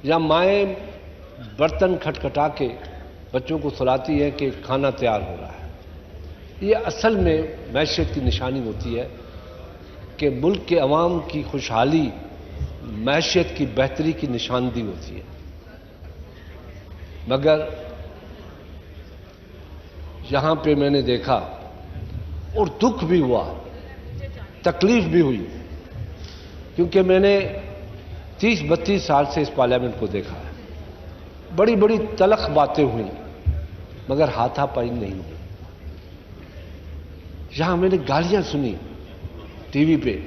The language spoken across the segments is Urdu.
یا مائیں برتن کھٹکھٹا کے بچوں کو سلاتی ہیں کہ کھانا تیار ہو رہا ہے، یہ اصل میں معیشت کی نشانی ہوتی ہے کہ ملک کے عوام کی خوشحالی معیشت کی بہتری کی نشاندہی ہوتی ہے۔ مگر یہاں پہ میں نے دیکھا اور دکھ بھی ہوا، تکلیف بھی ہوئی، کیونکہ میں نے 30-32 سال سے اس پارلیمنٹ کو دیکھا ہے، بڑی بڑی تلخ باتیں ہوئیں مگر ہاتھا پائی نہیں ہوئی۔ یہاں میں نے گالیاں سنی ٹی وی پہ،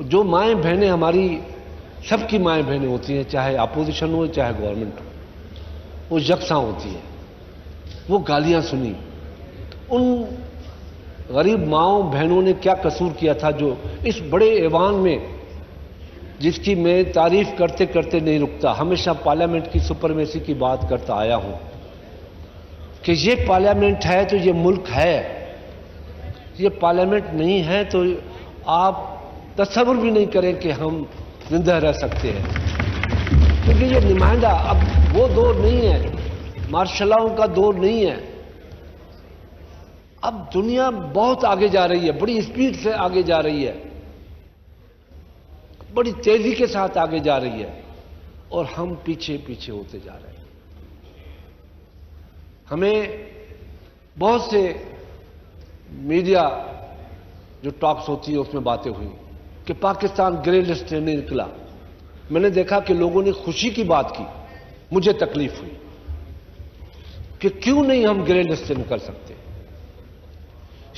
جو مائیں بہنیں ہماری سب کی مائیں بہنیں ہوتی ہیں، چاہے اپوزیشن ہو چاہے گورنمنٹ ہو، وہ یکساں ہوتی ہیں، وہ گالیاں سنی۔ ان غریب ماؤں بہنوں نے کیا قصور کیا تھا جو اس بڑے ایوان میں، جس کی میں تعریف کرتے کرتے نہیں رکتا، ہمیشہ پارلیمنٹ کی سپرمیسی کی بات کرتا آیا ہوں کہ یہ پارلیمنٹ ہے تو یہ ملک ہے، یہ پارلیمنٹ نہیں ہے تو آپ تصور بھی نہیں کریں کہ ہم زندہ رہ سکتے ہیں، کیونکہ یہ نمائندہ اب وہ دور نہیں ہے، مارشلاؤں کا دور نہیں ہے۔ اب دنیا بہت آگے جا رہی ہے، بڑی اسپیڈ سے آگے جا رہی ہے، بڑی تیزی کے ساتھ آگے جا رہی ہے، اور ہم پیچھے پیچھے ہوتے جا رہے ہیں۔ ہمیں بہت سے میڈیا جو ٹاکس ہوتی ہے اس میں باتیں ہوئی کہ پاکستان گرے لسٹ سے نہیں نکلا۔ میں نے دیکھا کہ لوگوں نے خوشی کی بات کی، مجھے تکلیف ہوئی کہ کیوں نہیں ہم گرے لسٹ سے نکل سکتے۔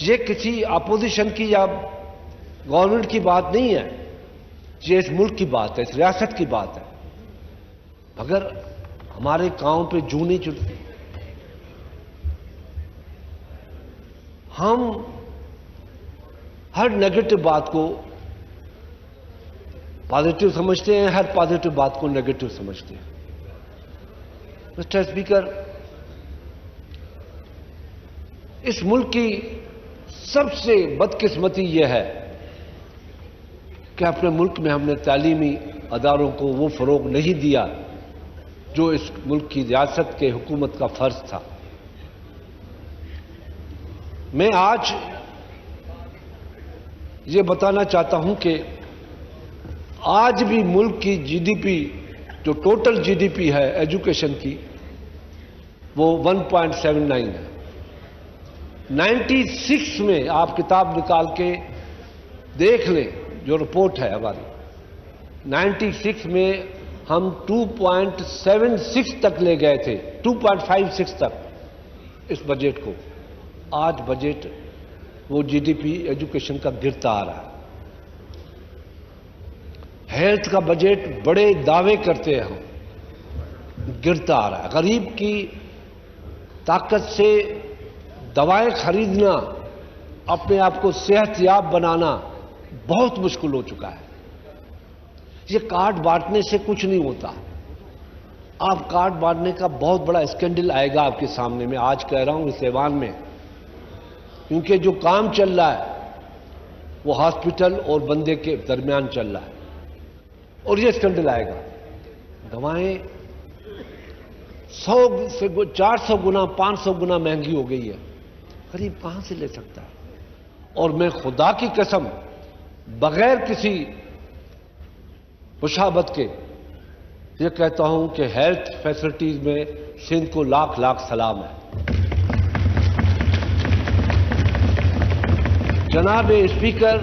یہ کسی اپوزیشن کی یا گورنمنٹ کی بات نہیں ہے، یہ اس ملک کی بات ہے، اس ریاست کی بات ہے، مگر ہمارے کاؤں پہ جوں نہیں چلتی۔ ہم ہر نیگیٹو بات کو پازیٹو سمجھتے ہیں، ہر پازیٹو بات کو نیگیٹو سمجھتے ہیں۔ مسٹر اسپیکر، اس ملک کی سب سے بدقسمتی یہ ہے کہ اپنے ملک میں ہم نے تعلیمی اداروں کو وہ فروغ نہیں دیا جو اس ملک کی ریاست کے حکومت کا فرض تھا۔ میں آج یہ بتانا چاہتا ہوں کہ آج بھی ملک کی جی ڈی پی، جو ٹوٹل جی ڈی پی ہے ایجوکیشن کی، وہ 1.79 ہے۔ 96 میں آپ کتاب نکال کے دیکھ لیں، جو رپورٹ ہے ہماری، 96 میں ہم 2.76 تک لے گئے تھے، 2.56 تک اس بجٹ کو۔ آج بجٹ وہ جی ڈی پی ایجوکیشن کا گرتا آ رہا ہے۔ ہیلتھ کا بجٹ بڑے دعوے کرتے ہیں ہم، گرتا آ رہا ہے۔ غریب کی طاقت سے دوائیں خریدنا، اپنے آپ کو صحت یاب بنانا بہت مشکل ہو چکا ہے۔ یہ کارڈ بانٹنے سے کچھ نہیں ہوتا۔ آپ کارڈ بانٹنے کا بہت بڑا اسکینڈل آئے گا آپ کے سامنے، میں آج کہہ رہا ہوں اس ایوان میں، کیونکہ جو کام چل رہا ہے وہ ہاسپٹل اور بندے کے درمیان چل رہا ہے، اور یہ اسکینڈل آئے گا۔ دوائیں 100 سے 400 گنا 500 گنا مہنگی ہو گئی ہے، غریب کہاں سے لے سکتا ہے؟ اور میں خدا کی قسم بغیر کسی مشابہت کے یہ کہتا ہوں کہ ہیلتھ فیسلٹیز میں سندھ کو لاکھ لاکھ سلام ہے۔ جناب اسپیکر،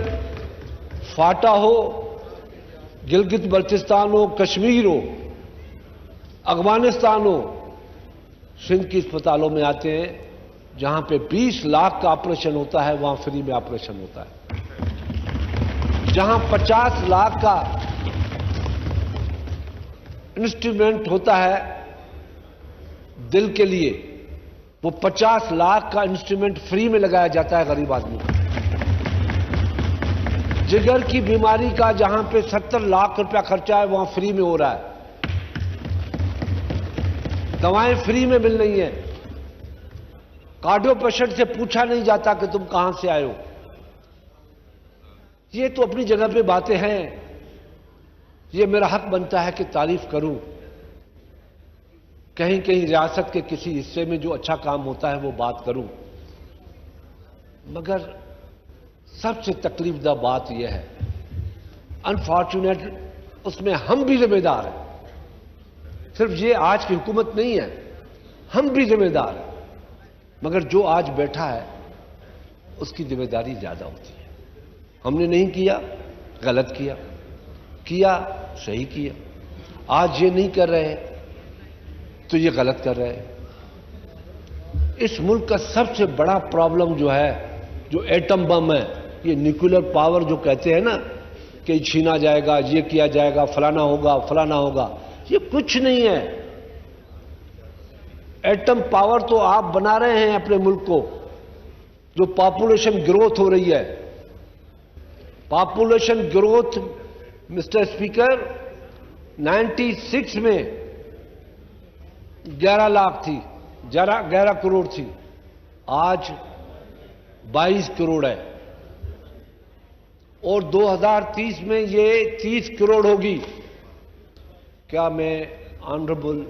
فاٹا ہو، گلگت بلتستان ہو، کشمیر ہو، افغانستان ہو، سندھ کی اسپتالوں میں آتے ہیں جہاں پہ 20 لاکھ کا آپریشن ہوتا ہے، وہاں فری میں آپریشن ہوتا ہے۔ جہاں 50 لاکھ کا انسٹرومنٹ ہوتا ہے دل کے لیے، وہ 50 لاکھ کا انسٹرومنٹ فری میں لگایا جاتا ہے غریب آدمی کو۔ جگر کی بیماری کا جہاں پہ 70 لاکھ روپیہ خرچہ ہے، وہاں فری میں ہو رہا ہے۔ دوائیں فری میں مل رہی ہیں۔ کارڈیو پیشنٹ سے پوچھا نہیں جاتا کہ تم کہاں سے آئے ہو۔ یہ تو اپنی جگہ پہ باتیں ہیں، یہ میرا حق بنتا ہے کہ تعریف کروں. کہیں کہیں ریاست کے کسی حصے میں جو اچھا کام ہوتا ہے وہ بات کروں. مگر سب سے تکلیف دہ بات یہ ہے، انفارچونیٹ اس میں ہم بھی ذمہ دار ہیں. صرف یہ آج کی حکومت نہیں ہے، ہم بھی ذمہ دار ہیں. مگر جو آج بیٹھا ہے اس کی ذمہ داری زیادہ ہوتی ہے. ہم نے نہیں کیا، غلط کیا، کیا صحیح کیا. آج یہ نہیں کر رہے تو یہ غلط کر رہے ہیں. اس ملک کا سب سے بڑا پرابلم جو ہے، جو ایٹم بم ہے، یہ نیوکلر پاور جو کہتے ہیں نا کہ چھینا جائے گا، یہ کیا جائے گا، فلانا ہوگا فلانا ہوگا، یہ کچھ نہیں ہے. ایٹم پاور تو آپ بنا رہے ہیں اپنے ملک کو. جو پاپولیشن گروتھ ہو رہی ہے، پاپولیشن گروتھ مسٹر اسپیکر 96 میں 11 لاکھ تھی، 11 کروڑ تھی، آج 22 کروڑ ہے. اور 2030 میں یہ 30 کروڑ ہوگی. کیا میں آنریبل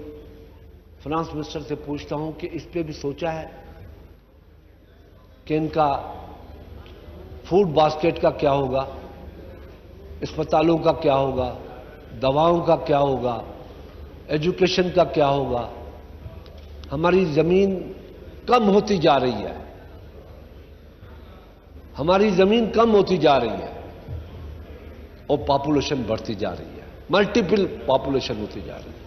فائنانس منسٹر سے پوچھتا ہوں کہ اس پہ بھی سوچا ہے کہ ان کا فوڈ باسکٹ کا کیا ہوگا، اسپتالوں کا کیا ہوگا، دواؤں کا کیا ہوگا، ایجوکیشن کا کیا ہوگا؟ ہماری زمین کم ہوتی جا رہی ہے، ہماری زمین کم ہوتی جا رہی ہے اور پاپولیشن بڑھتی جا رہی ہے، ملٹیپل پاپولیشن ہوتی جا رہی ہے.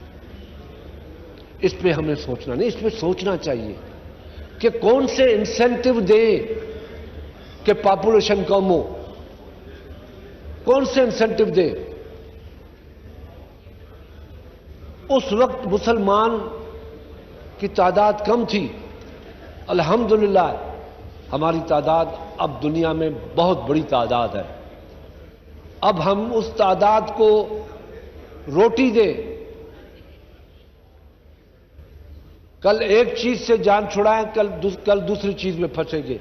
اس پہ ہمیں سوچنا نہیں، اس پہ سوچنا چاہیے کہ کون سے انسینٹیو دیں کہ پاپولیشن کم ہو، کون سے انسینٹیو دیں. اس وقت مسلمان کی تعداد کم تھی، الحمدللہ ہماری تعداد اب دنیا میں بہت بڑی تعداد ہے. اب ہم اس تعداد کو روٹی دیں. کل ایک چیز سے جان چھڑائیں، کل دوسری چیز میں پھنسیں گے.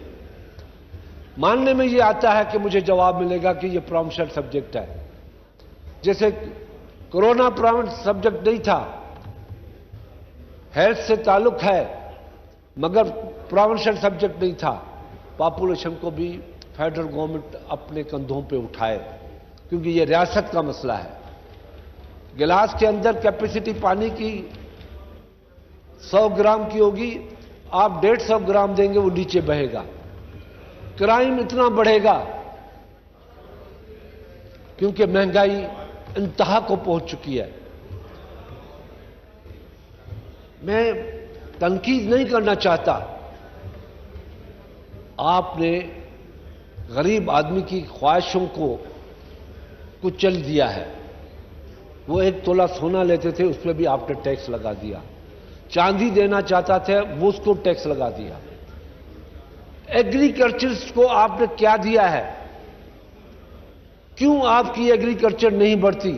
ماننے میں یہ آتا ہے کہ مجھے جواب ملے گا کہ یہ پرومیننٹ سبجیکٹ ہے. جیسے کورونا پرومیننٹ سبجیکٹ نہیں تھا، ہیلتھ سے تعلق ہے مگر پرومیننٹ سبجیکٹ نہیں تھا. پاپولیشن کو بھی فیڈرل گورنمنٹ اپنے کندھوں پہ اٹھائے کیونکہ یہ ریاست کا مسئلہ ہے. گلاس کے اندر کیپیسٹی پانی کی 100 گرام کی ہوگی، آپ 150 گرام دیں گے وہ نیچے بہے گا. کرائم اتنا بڑھے گا کیونکہ مہنگائی انتہا کو پہنچ چکی ہے. میں تنقید نہیں کرنا چاہتا، آپ نے غریب آدمی کی خواہشوں کو کچل دیا ہے. وہ 1 تولہ سونا لیتے تھے، اس پہ بھی آپ نے ٹیکس لگا دیا. چاندی دینا چاہتا تھا، وہ اس کو ٹیکس لگا دیا. ایگریکلچرسٹ کو آپ نے کیا دیا ہے؟ کیوں آپ کی ایگریکلچر نہیں بڑھتی؟